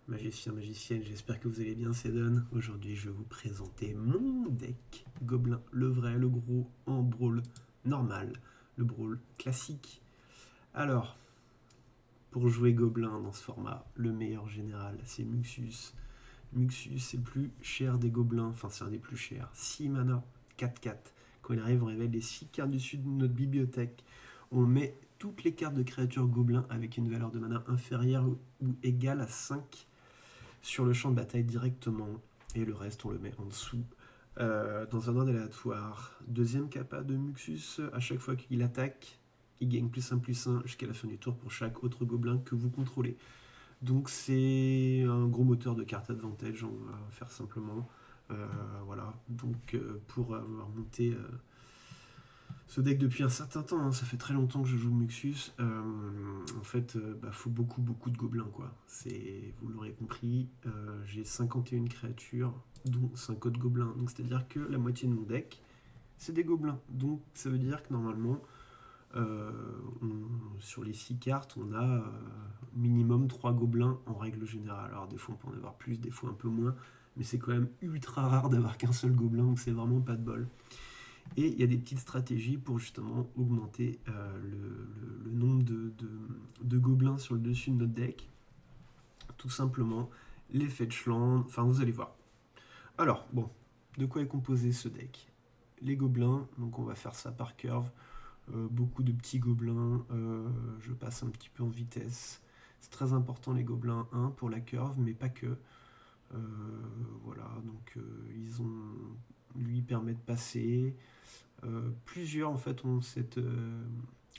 magicien, magicienne, j'espère que vous allez bien, c'est Don. Aujourd'hui, je vais vous présenter mon deck Gobelin, le vrai, le gros, en brawl normal, le brawl classique. Alors, pour jouer Gobelin dans ce format, le meilleur général, c'est Muxus. Muxus, c'est le plus cher des Gobelins, enfin c'est un des plus chers. 6 mana, 4/4. Quand il arrive, on révèle les 6 cartes dessus de notre bibliothèque. On met toutes les cartes de créatures Gobelins avec une valeur de mana inférieure ou égale à 5 sur le champ de bataille directement, et le reste on le met en dessous dans un ordre aléatoire. Deuxième capa de Muxus, à chaque fois qu'il attaque, il gagne +1/+1 jusqu'à la fin du tour pour chaque autre gobelin que vous contrôlez. Donc c'est un gros moteur de carte advantage, on va faire simplement. Voilà, donc pour avoir monté ce deck depuis un certain temps, hein, ça fait très longtemps que je joue Muxus. En fait, faut beaucoup de gobelins, quoi. Vous l'aurez compris, j'ai 51 créatures, dont 5 autres gobelins. Donc c'est-à-dire que la moitié de mon deck, c'est des gobelins. Donc ça veut dire que normalement, sur les 6 cartes, on a minimum 3 gobelins en règle générale. Alors des fois on peut en avoir plus, des fois un peu moins, mais c'est quand même ultra rare d'avoir qu'un seul gobelin, donc c'est vraiment pas de bol. Et il y a des petites stratégies pour justement augmenter le nombre de gobelins sur le dessus de notre deck. Tout simplement les fetchlands, enfin vous allez voir. Alors, bon, de quoi est composé ce deck? Les gobelins, donc on va faire ça par curve. Beaucoup de petits gobelins, je passe un petit peu en vitesse. C'est très important les gobelins 1 pour la curve, mais pas que. Voilà, donc lui permet de passer. Plusieurs en fait ont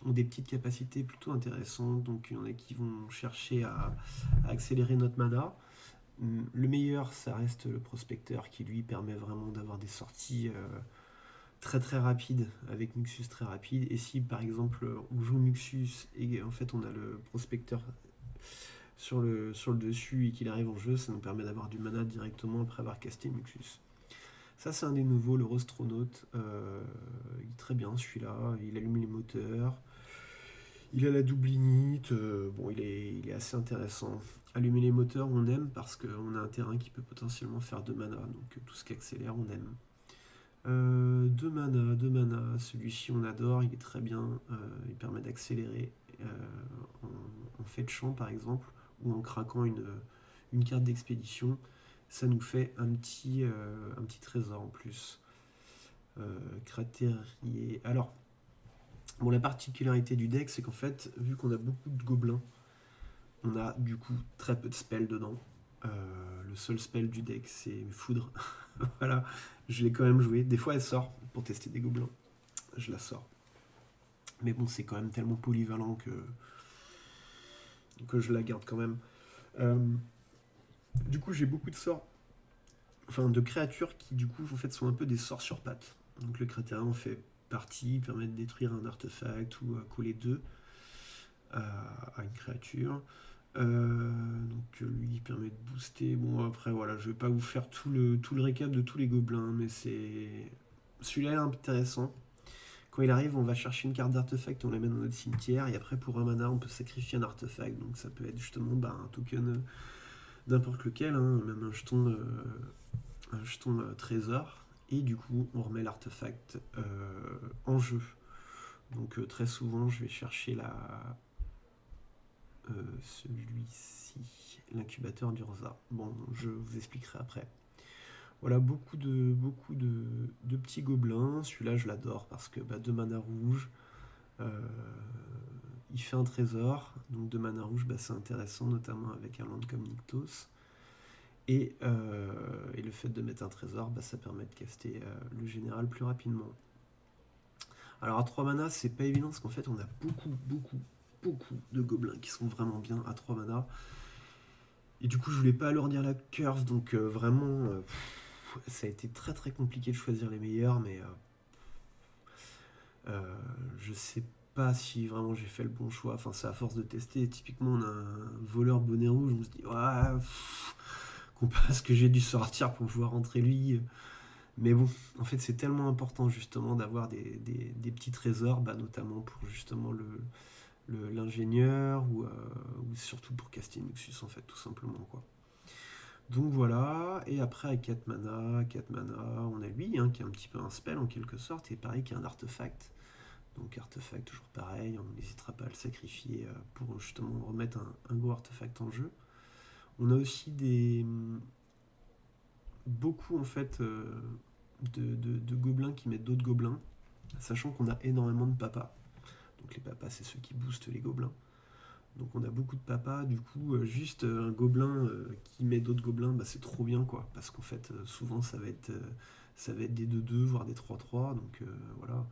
des petites capacités plutôt intéressantes, donc il y en a qui vont chercher à accélérer notre mana. Le meilleur, ça reste le prospecteur qui lui permet vraiment d'avoir des sorties très rapides, avec Muxus très rapide. Et si par exemple on joue Muxus et en fait on a le prospecteur sur le dessus et qu'il arrive en jeu, ça nous permet d'avoir du mana directement après avoir casté Muxus. Ça, c'est un des nouveaux, le Rostronaute. Il est très bien celui-là. Il allume les moteurs. Il a la double init. Bon, il est assez intéressant. Allumer les moteurs, on aime parce qu'on a un terrain qui peut potentiellement faire 2 mana. Donc tout ce qui accélère, on aime. 2 mana. Celui-ci, on adore. Il est très bien. Il permet d'accélérer en fetchant, par exemple, ou en craquant une carte d'expédition. Ça nous fait un petit trésor en plus. Cratérier. Alors, bon, la particularité du deck, c'est qu'en fait, vu qu'on a beaucoup de gobelins, on a du coup très peu de spells dedans. Le seul spell du deck, c'est Foudre. Voilà, je l'ai quand même joué. Des fois, elle sort pour tester des gobelins. Je la sors. Mais bon, c'est quand même tellement polyvalent que je la garde quand même. Du coup, j'ai beaucoup de sorts, enfin de créatures qui du coup en fait sont un peu des sorts sur pattes. Donc le cratérien en fait partie, il permet de détruire un artefact ou coller 2 à une créature. Donc lui il permet de booster. Bon après voilà, je vais pas vous faire tout le récap de tous les gobelins, mais celui-là est intéressant. Quand il arrive, on va chercher une carte d'artefact, on la met dans notre cimetière, et après pour un mana, on peut sacrifier un artefact. Donc ça peut être justement un token n'importe lequel, hein, même un jeton trésor, et du coup on remet l'artefact en jeu. Donc très souvent je vais chercher celui-ci, l'incubateur d'Urza. Bon, je vous expliquerai après. Voilà, beaucoup de petits gobelins. Celui-là je l'adore parce que 2 mana rouge, il fait un trésor, donc 2 mana rouge, c'est intéressant, notamment avec un land comme Nykthos. Et le fait de mettre un trésor, ça permet de caster le général plus rapidement. Alors à 3 mana, c'est pas évident parce qu'en fait on a beaucoup de gobelins qui sont vraiment bien à 3 mana. Et du coup je voulais pas alourdir la curve, donc vraiment ça a été très compliqué de choisir les meilleurs, mais je sais pas si vraiment j'ai fait le bon choix. Enfin c'est à force de tester. Typiquement on a un voleur bonnet rouge, on se dit ouais, comparé à ce que j'ai dû sortir pour pouvoir rentrer lui. Mais bon, en fait, c'est tellement important justement d'avoir des petits trésors, notamment pour justement l'ingénieur ou surtout pour caster Muxus, en fait, tout simplement, quoi. Donc voilà, et après à 4 mana, on a lui hein, qui est un petit peu un spell en quelque sorte, et pareil qui est un artefact. Donc artefact, toujours pareil, on n'hésitera pas à le sacrifier pour justement remettre un gros artefact en jeu. On a aussi beaucoup en fait de gobelins qui mettent d'autres gobelins, sachant qu'on a énormément de papas. Donc les papas, c'est ceux qui boostent les gobelins. Donc on a beaucoup de papas, du coup, juste un gobelin qui met d'autres gobelins, bah, c'est trop bien, quoi. Parce qu'en fait, souvent, ça va être des 2-2, voire des 3-3. Donc voilà,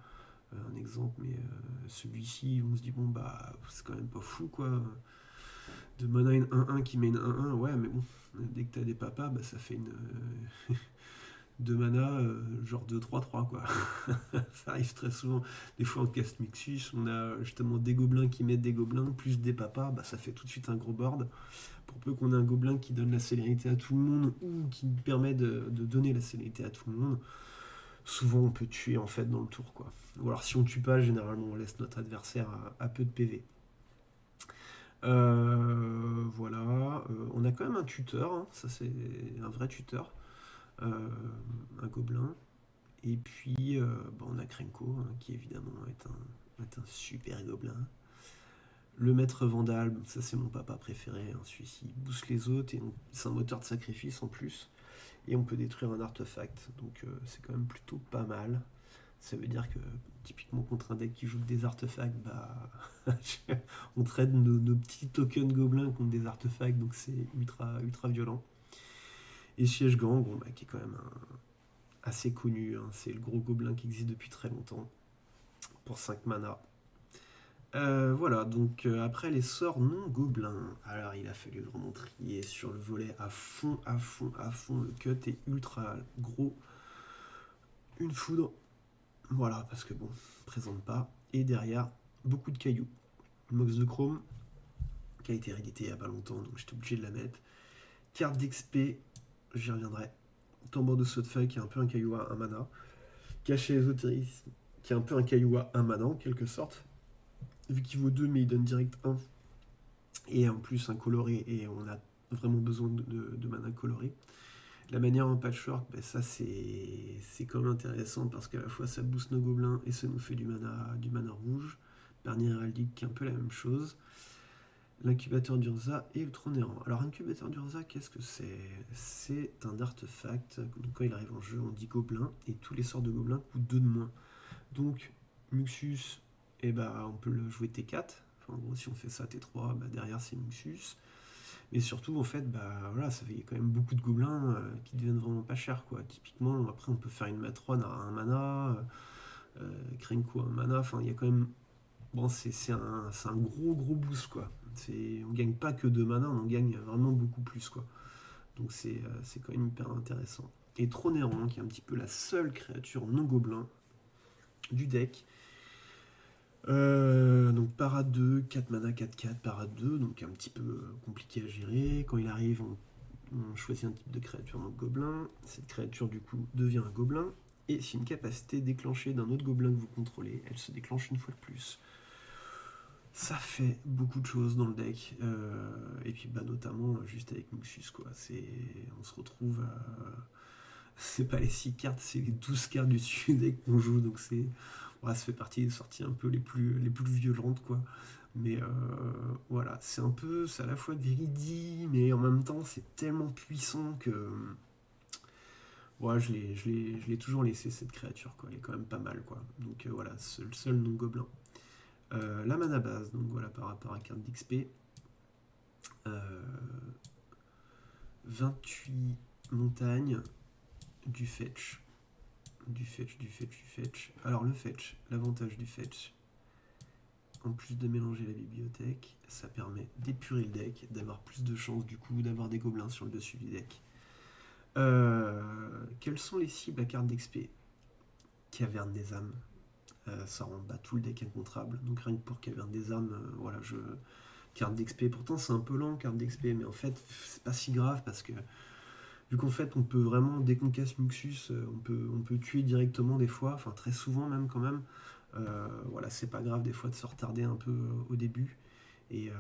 un exemple, mais celui-ci, on se dit, bon, bah, c'est quand même pas fou, quoi. De mana une 1-1 qui met une 1-1, ouais, mais bon, dès que t'as des papas, bah, ça fait une... de mana, genre de 3-3 quoi. Ça arrive très souvent. Des fois en cast Mixus, on a justement des gobelins qui mettent des gobelins, plus des papas, bah, ça fait tout de suite un gros board. Pour peu qu'on ait un gobelin qui donne la célérité à tout le monde, ou qui permet de donner la célérité à tout le monde, souvent on peut tuer en fait dans le tour, quoi. Ou alors si on tue pas, généralement on laisse notre adversaire à peu de PV. Voilà, on a quand même un tuteur, hein. Ça c'est un vrai tuteur, euh, un gobelin. Et puis, on a Krenko, hein, qui évidemment est un super gobelin. Le maître Vandal, ça c'est mon papa préféré, hein, celui-ci il booste les autres, et c'est un moteur de sacrifice en plus, et on peut détruire un artefact, donc c'est quand même plutôt pas mal. Ça veut dire que typiquement contre un deck qui joue des artefacts, bah, on traite nos petits tokens gobelins contre des artefacts, donc c'est ultra, ultra violent. Et Siège Gang, bon, bah, qui est quand même assez connu, hein, c'est le gros gobelin qui existe depuis très longtemps, pour 5 mana. Voilà, donc après les sorts non gobelins, alors il a fallu vraiment trier sur le volet à fond, à fond, à fond. Le cut est ultra gros. Une foudre, voilà, parce que bon, présente pas. Et derrière, beaucoup de cailloux. Mox de Chrome, qui a été réédité il y a pas longtemps, donc j'étais obligé de la mettre. Carte d'XP, j'y reviendrai. Tambour de saut de feuille, qui est un peu un caillou à 1 mana. Cachet ésotérisme, qui est un peu un caillou à 1 mana en quelque sorte. Vu qu'il vaut 2, mais il donne direct 1. Et en plus un coloré, et on a vraiment besoin de mana coloré. La manière en patchwork, ben ça c'est quand même intéressant parce qu'à la fois ça booste nos gobelins et ça nous fait du mana rouge. Barnier héraldique qui est un peu la même chose. L'incubateur d'Urza et le trône errant. Alors incubateur d'Urza, qu'est-ce que c'est? C'est un artefact. Donc, quand il arrive en jeu, on dit gobelin et tous les sorts de gobelins coûtent 2 de moins. Donc Muxus, eh ben, on peut le jouer T4. Enfin, en gros, si on fait ça T3, bah, derrière c'est Muxus. Mais surtout, en fait, bah, voilà, ça fait quand même beaucoup de gobelins qui deviennent vraiment pas chers, quoi. Typiquement, après, on peut faire une matrone à 1 mana, Krenko à 1 mana. Enfin, il y a quand même. Bon, c'est un gros, gros boost, quoi. On gagne pas que 2 mana, on en gagne vraiment beaucoup plus, quoi. Donc, c'est quand même hyper intéressant. Et Tronéron, qui est un petit peu la seule créature non gobelin du deck. Donc parade 2, 4 mana, 4-4, parade 2, donc un petit peu compliqué à gérer. Quand il arrive, on choisit un type de créature, donc gobelin. Cette créature du coup devient un gobelin. Et si une capacité déclenchée d'un autre gobelin que vous contrôlez, elle se déclenche une fois de plus. Ça fait beaucoup de choses dans le deck. Et puis bah, notamment juste avec Muxus, quoi. On se retrouve à... C'est pas les 6 cartes, c'est les 12 cartes du dessus deck qu'on joue, donc ça fait partie des sorties un peu les plus violentes, quoi. Mais voilà, c'est à la fois greedy, mais en même temps c'est tellement puissant que ouais, je l'ai toujours laissé cette créature, quoi. Elle est quand même pas mal, quoi. Donc voilà, seul non gobelin. La mana base, donc voilà, par rapport à carte d'XP. 28 montagnes, du fetch. Du fetch. Alors le fetch, l'avantage du fetch, en plus de mélanger la bibliothèque, ça permet d'épurer le deck, d'avoir plus de chances du coup d'avoir des gobelins sur le dessus du deck. Quelles sont les cibles à carte d'XP? Caverne des âmes. Ça rend tout le deck incontrable. Donc rien que pour Caverne des âmes, voilà, carte d'XP. Pourtant c'est un peu lent carte d'XP, mais en fait c'est pas si grave parce que vu qu'en fait on peut vraiment, dès qu'on casse Muxus, on peut tuer directement des fois, enfin très souvent même quand même. Voilà, c'est pas grave des fois de se retarder un peu au début. Et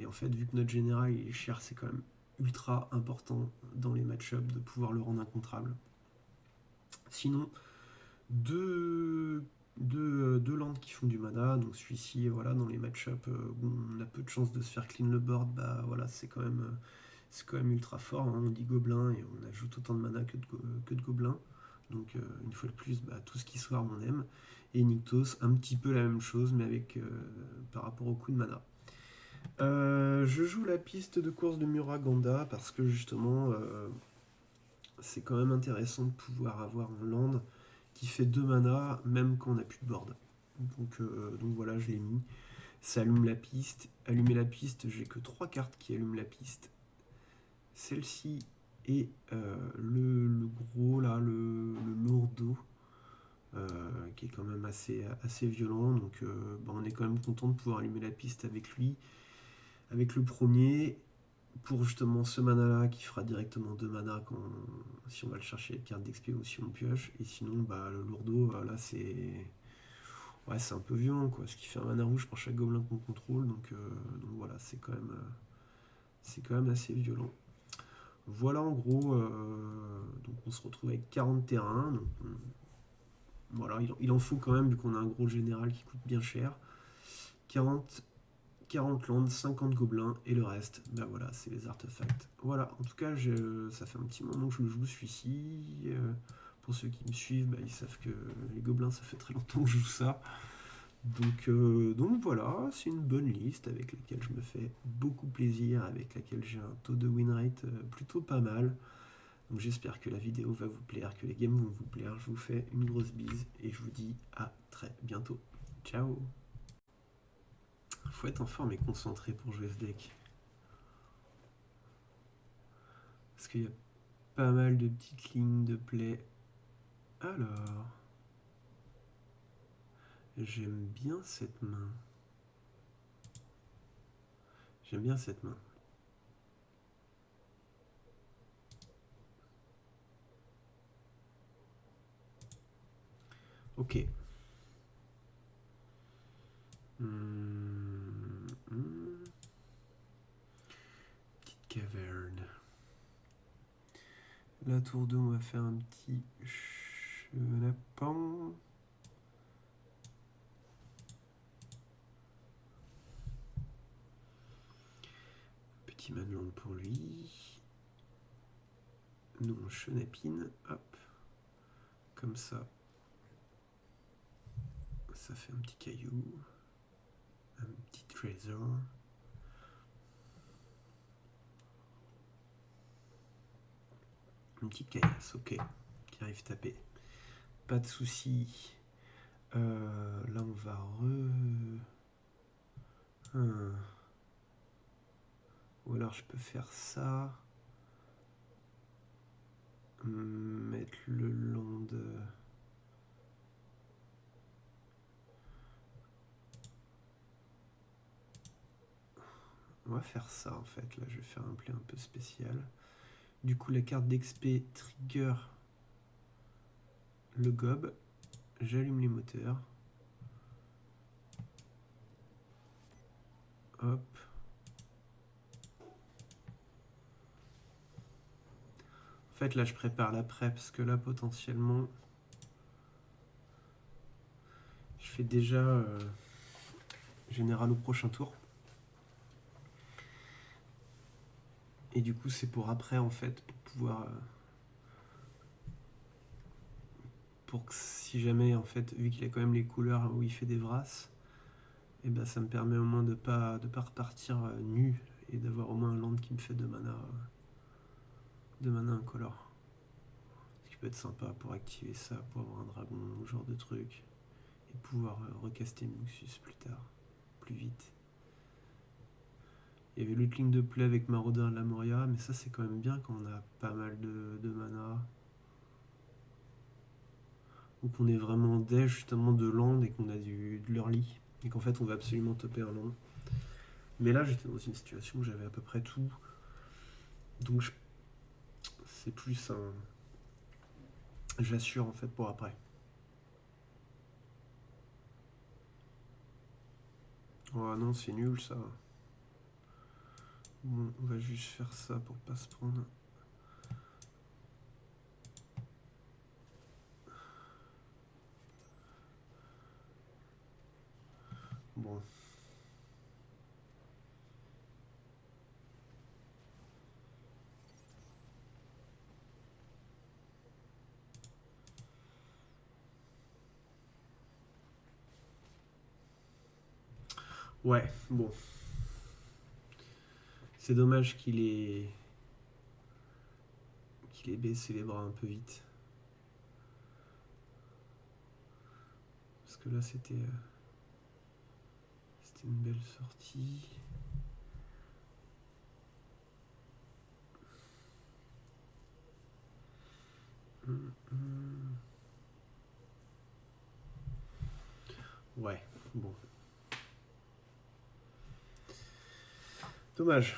en fait, vu que notre général il est cher, c'est quand même ultra important dans les match-ups de pouvoir le rendre incontrable. Sinon, deux landes qui font du mana, donc celui-ci, voilà, dans les match-ups où on a peu de chances de se faire clean le board, bah voilà, c'est quand même ultra fort, hein. On dit gobelin et on ajoute autant de mana que de gobelins. Donc une fois de plus, bah, tout ce qui soit on aime. Et Nykthos, un petit peu la même chose, mais avec par rapport au coût de mana. Je joue la piste de course de Muraganda parce que justement, c'est quand même intéressant de pouvoir avoir un land qui fait 2 mana même quand on n'a plus de board. Donc voilà, je l'ai mis. Ça allume la piste. Allumer la piste, j'ai que 3 cartes qui allument la piste. Celle-ci et le gros, là, le lourdeau, qui est quand même assez violent. Donc on est quand même content de pouvoir allumer la piste avec lui. Avec le premier, pour justement ce mana là qui fera directement 2 mana si on va le chercher avec carte d'XP ou si on pioche. Et sinon, bah, le lourdeau, là c'est. Ouais, c'est un peu violent quoi, ce qui fait un mana rouge pour chaque gobelin qu'on contrôle. Donc voilà, c'est quand même assez violent. Voilà en gros, donc on se retrouve avec 40 terrains. Donc, voilà, il en faut quand même vu qu'on a un gros général qui coûte bien cher. 40 landes, 50 gobelins et le reste, bah voilà, c'est les artefacts. Voilà, en tout cas, ça fait un petit moment que je le joue celui-ci. Pour ceux qui me suivent, bah, ils savent que les gobelins, ça fait très longtemps que je joue ça. Donc voilà, c'est une bonne liste avec laquelle je me fais beaucoup plaisir, avec laquelle j'ai un taux de win rate plutôt pas mal. Donc j'espère que la vidéo va vous plaire, que les games vont vous plaire. Je vous fais une grosse bise et je vous dis à très bientôt. Ciao. Faut être en forme et concentré pour jouer ce deck. Parce qu'il y a pas mal de petites lignes de play. Alors, j'aime bien cette main. J'aime bien cette main. Ok. Petite caverne. La tour 2, on va faire un petit chenapan. Petit Madelon pour lui. Nous, on chenapine. Hop. Comme ça. Ça fait un petit caillou. Un petit trésor. Une petite caillasse, ok. Qui arrive taper. Pas de soucis. Là, on va Ou alors, je peux faire ça. Mettre le long de... On va faire ça, en fait. Là, je vais faire un play un peu spécial. Du coup, la carte d'XP trigger le gob. J'allume les moteurs. Hop. En fait, là, je prépare l'après, parce que là, potentiellement, je fais déjà général au prochain tour. Et du coup, c'est pour après, en fait, pour pouvoir... pour que si jamais, en fait, vu qu'il a quand même les couleurs où il fait des vrasses, et ben ça me permet au moins de pas repartir nu et d'avoir au moins un land qui me fait de mana incolore. Ce qui peut être sympa pour activer ça, pour avoir un dragon, ce genre de truc. Et pouvoir recaster Muxus plus tard, plus vite. Il y avait l'autre ligne de play avec Maraudeur de la Moria, mais ça c'est quand même bien quand on a pas mal de mana. Ou qu'on est vraiment dead justement de land et qu'on a de l'early. Et qu'en fait on va absolument topper un land. Mais là j'étais dans une situation où j'avais à peu près tout. Donc c'est plus un... J'assure en fait pour après. Oh non, c'est nul ça. Bon, on va juste faire ça pour pas se prendre. Bon. Ouais, bon. C'est dommage qu'il ait baissé les bras un peu vite. Parce que là, c'était une belle sortie. Ouais, bon. Dommage.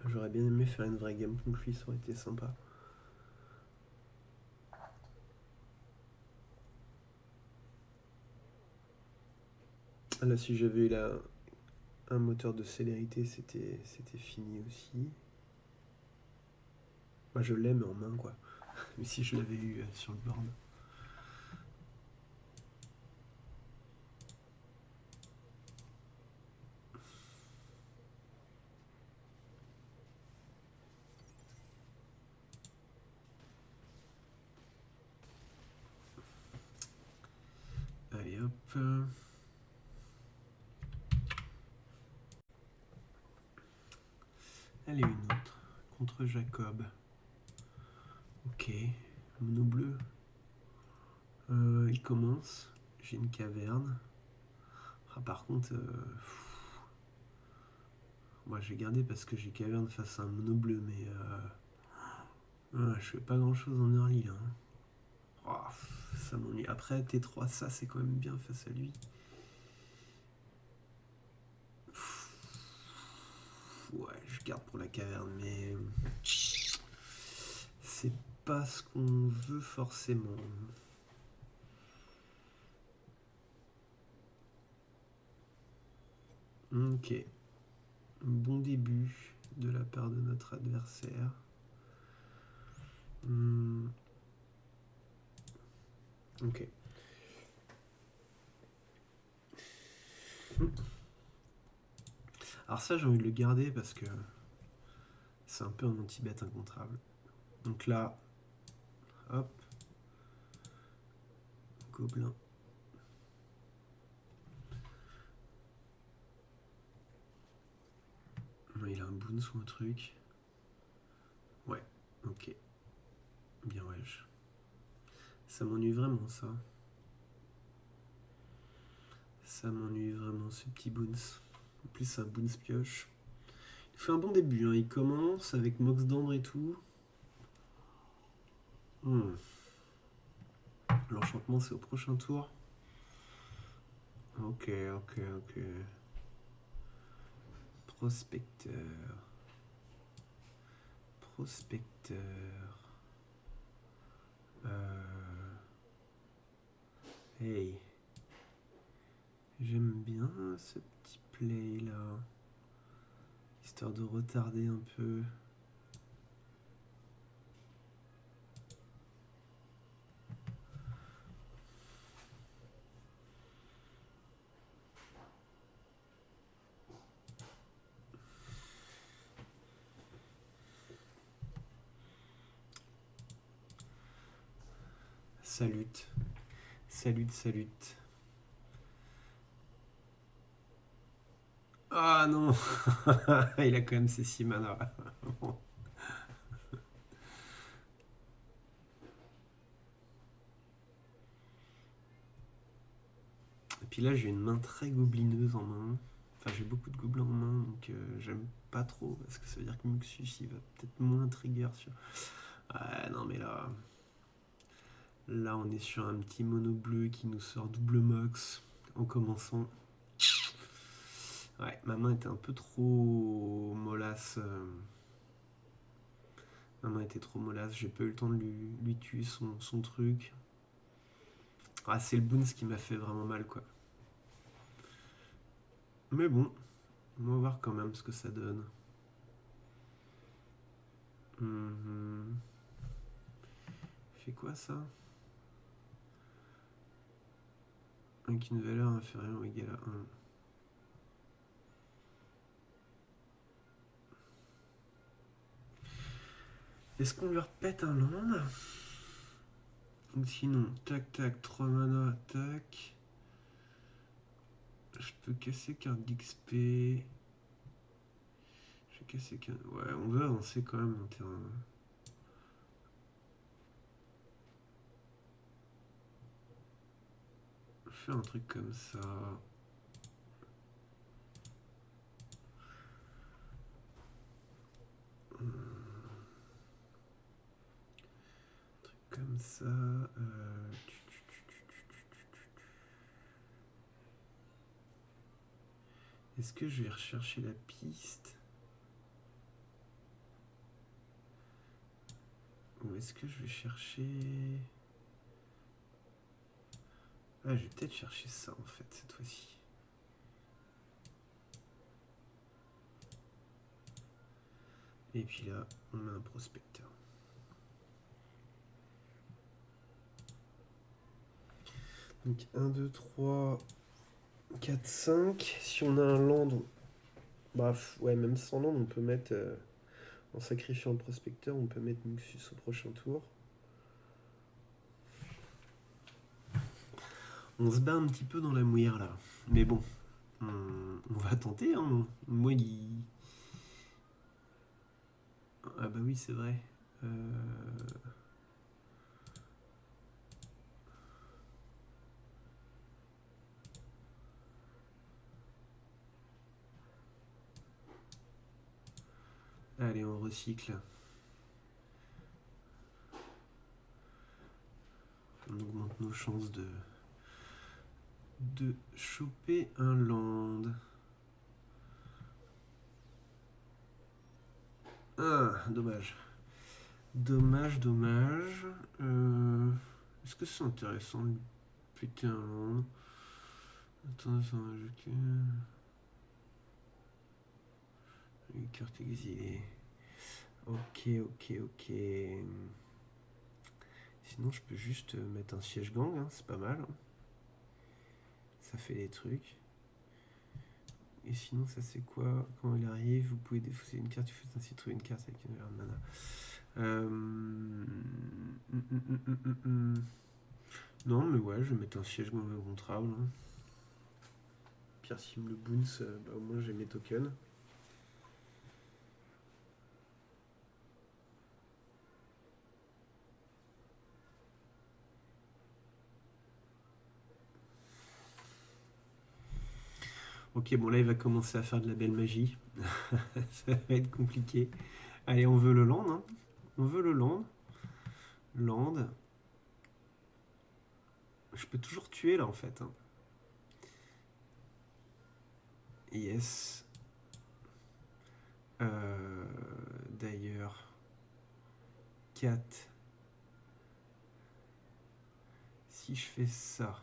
J'aurais bien aimé faire une vraie game contre lui, ça aurait été sympa. Là, si j'avais eu un moteur de célérité, c'était fini aussi. Moi, je l'aime en main, quoi. Mais si je l'avais eu sur le board. Allez, hop. Allez, une autre. Contre Jacob. Ok. Mono bleu. Il commence. J'ai une caverne. Ah, par contre, moi j'ai gardé parce que j'ai caverne face à un mono bleu, mais je fais pas grand chose en early là. Oh, ça m'ennuie. Après, T3, ça c'est quand même bien face à lui. Ouais, je garde pour la caverne, mais c'est pas ce qu'on veut forcément. Ok. Bon début de la part de notre adversaire. Ok. Alors ça, j'ai envie de le garder parce que c'est un peu un anti-bet incontrable. Donc là, hop, gobelin. Il a un boons ou un truc. Ouais, ok. Bien wesh. Ça m'ennuie vraiment ça. Ça m'ennuie vraiment ce petit boons. En plus c'est un boons pioche. Il fait un bon début, hein. Il commence avec Mox d'Ambre et tout. L'enchantement c'est au prochain tour. Ok. Prospecteur. Hey. J'aime bien ce petit play là. Histoire de retarder un peu. Salut. Ah non. Il a quand même ses 6 mana. Et puis là, j'ai une main très goblineuse en main. Enfin, j'ai beaucoup de gobelins en main, donc j'aime pas trop, parce que ça veut dire que Muxus, il va peut-être moins trigger sur... Ah non, mais là... Là, on est sur un petit mono bleu qui nous sort double mox en commençant. Ouais, ma main était un peu trop mollasse. Ma main était trop mollasse, j'ai pas eu le temps de lui tuer son truc. Ah, c'est le boons qui m'a fait vraiment mal, quoi. Mais bon, on va voir quand même ce que ça donne. Mhm. Fait quoi ça? Avec une valeur inférieure ou égale à 1. Est-ce qu'on lui repète un land? Ou sinon, tac tac, 3 mana, tac. Je peux casser carte d'XP. Je vais casser carte. Ouais, on veut avancer quand même en terrain. Faire un truc comme ça. Un truc comme ça. Est-ce que je vais rechercher la piste? Ou est-ce que je vais chercher... Ah, je vais peut-être chercher ça en fait cette fois-ci. Et puis là, on met un prospecteur. Donc 1, 2, 3, 4, 5. Si on a un land, bref, ouais, même sans land, on peut mettre, en sacrifiant le prospecteur, on peut mettre Muxus au prochain tour. On se bat un petit peu dans la mouillère là. Mais bon, on va tenter. Hein. Moi, il... Ah bah oui, c'est vrai. Allez, on recycle. On augmente nos chances de choper un land. Ah, dommage. Dommage. Est-ce que c'est intéressant de péter un land? Attends, ça va ajouter... Une carte exilée. Ok. Sinon, je peux juste mettre un siège gang, hein, c'est pas mal. Ça fait des trucs. Et sinon, ça c'est quoi? Quand il arrive, vous pouvez défausser une carte, il faut ainsi trouver une carte avec une valeur de mana. Non, mais ouais, je vais mettre un siège gang incontrable. Hein. Pire, s'il me le bounce, bah, au moins j'ai mes tokens. Ok, bon là il va commencer à faire de la belle magie. Ça va être compliqué. Allez, on veut le land. Hein. On veut le land. Land. Je peux toujours tuer là en fait. Hein. Yes. D'ailleurs, 4. Si je fais ça.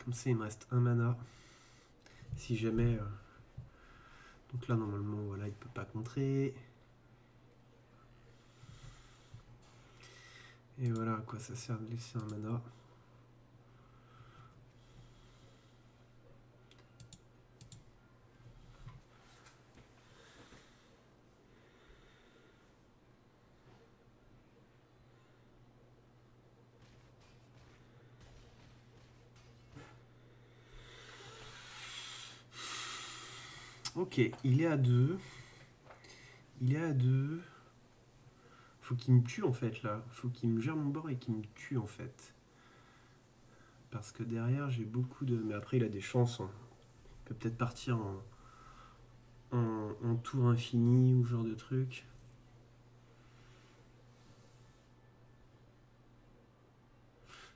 Comme ça, il me reste un mana. Si jamais... Donc là, normalement, voilà, il peut pas contrer. Et voilà à quoi ça sert de laisser un mana. Ok, il est à 2. Il est à 2. Faut qu'il me tue en fait là. Faut qu'il me gère mon bord et qu'il me tue en fait. Parce que derrière j'ai beaucoup de... Mais après il a des chances. Hein. Il peut peut-être partir en tour infini ou ce genre de truc.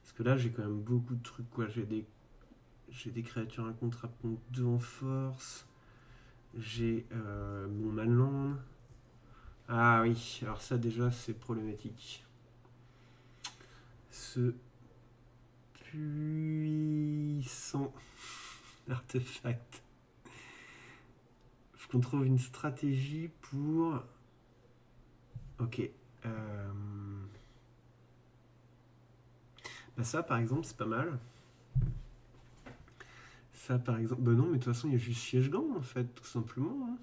Parce que là j'ai quand même beaucoup de trucs quoi. J'ai J'ai des créatures incontraplantes 2 en force. J'ai mon Manland. Ah oui, alors ça déjà c'est problématique. Ce puissant artefact. Faut qu'on trouve une stratégie pour... Ok. Bah ça par exemple c'est pas mal. Ça par exemple... Bah non mais de toute façon il y a juste Siège Gang en fait, tout simplement. Hein.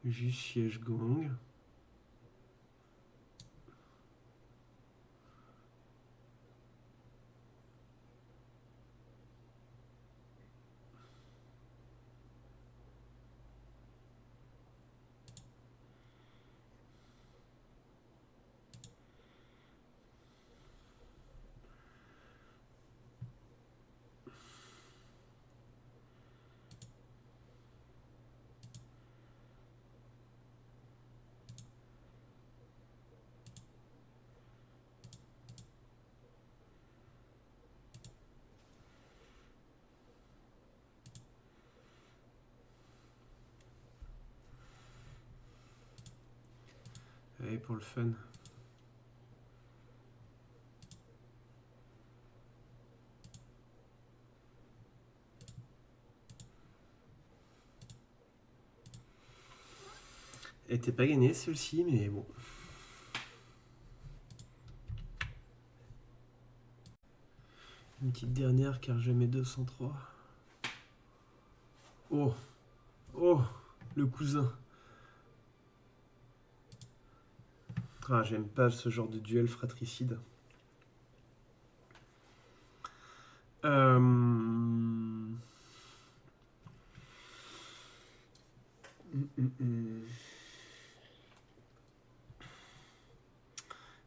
Juste Siège Gang. Allez pour le fun. Elle était pas gagnée celle-ci mais bon. Une petite dernière car jamais 203. Oh, oh, le cousin. Ah, j'aime pas ce genre de duel fratricide. Il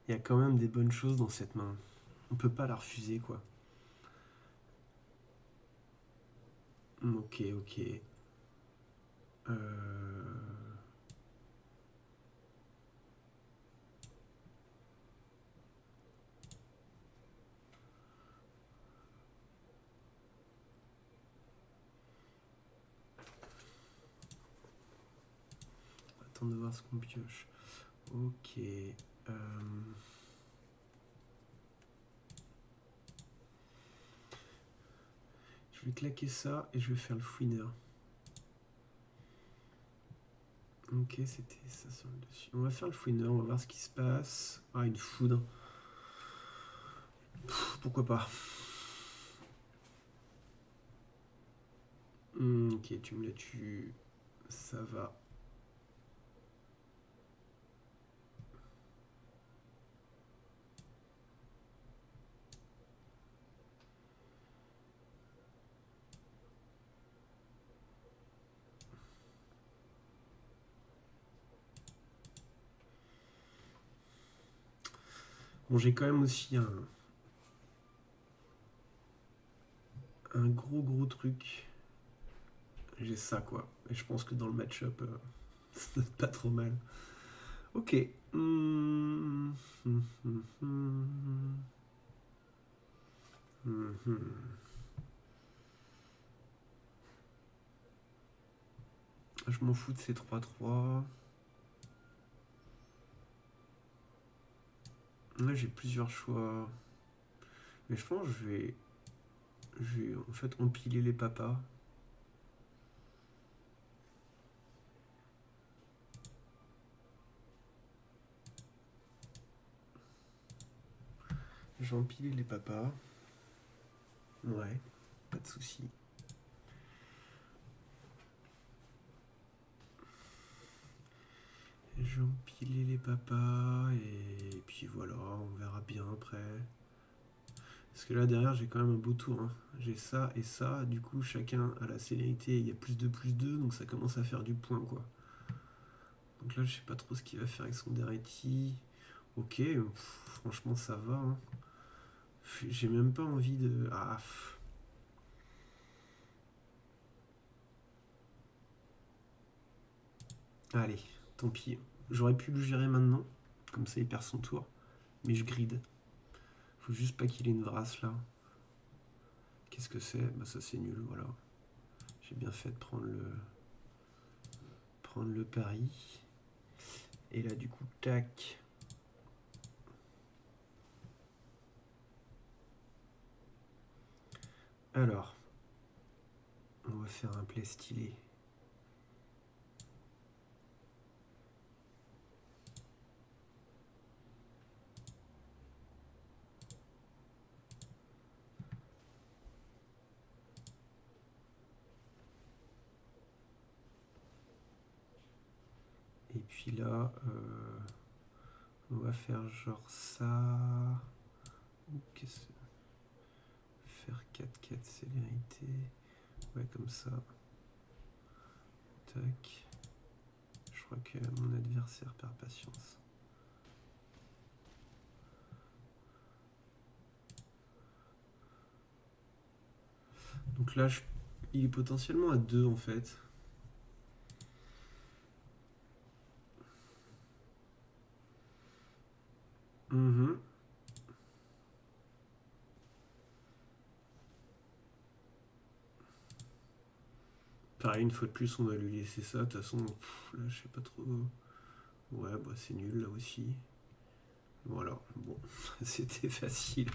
y a quand même des bonnes choses dans cette main. On peut pas la refuser, quoi. Ok, ok. Attends de voir ce qu'on pioche. Ok. Je vais claquer ça et je vais faire le fouineur. Ok, c'était ça sur le dessus. On va faire le fouineur, on va voir ce qui se passe. Ah, une foudre. Pourquoi pas. Ok, tu me la tues. Ça va. Bon, j'ai quand même aussi un gros truc. J'ai ça, quoi. Et je pense que dans le match-up, ça pas trop mal. Ok. Je m'en fous de ces 3-3. Là, j'ai plusieurs choix. Mais je pense que je vais en fait empiler les papas. Je vais empiler les papas. Ouais, pas de souci. Je vais empiler les papas et puis voilà, on verra bien après. Parce que là derrière j'ai quand même un beau tour. Hein. J'ai ça et ça, du coup chacun a la célérité, il y a plus de plus 2, donc ça commence à faire du point quoi. Donc là je sais pas trop ce qu'il va faire avec son Dereti. Ok, franchement ça va. Hein. J'ai même pas envie de... Ah, allez, tant pis. J'aurais pu le gérer maintenant, comme ça il perd son tour. Mais je gride. Faut juste pas qu'il ait une vrasse là. Qu'est-ce que c'est? Bah ça c'est nul, voilà. J'ai bien fait de prendre le pari. Et là du coup, tac. Alors, on va faire un play stylé. Et puis là, on va faire genre ça. Qu'est-ce que faire 4-4 célérité. Ouais, comme ça. Tac. Je crois que mon adversaire perd patience. Donc là, il est potentiellement à 2 en fait. Mhm. Pareil, une fois de plus, on va lui laisser ça. De toute façon, là, je sais pas trop. Ouais, bah c'est nul là aussi. Voilà, bon, c'était facile.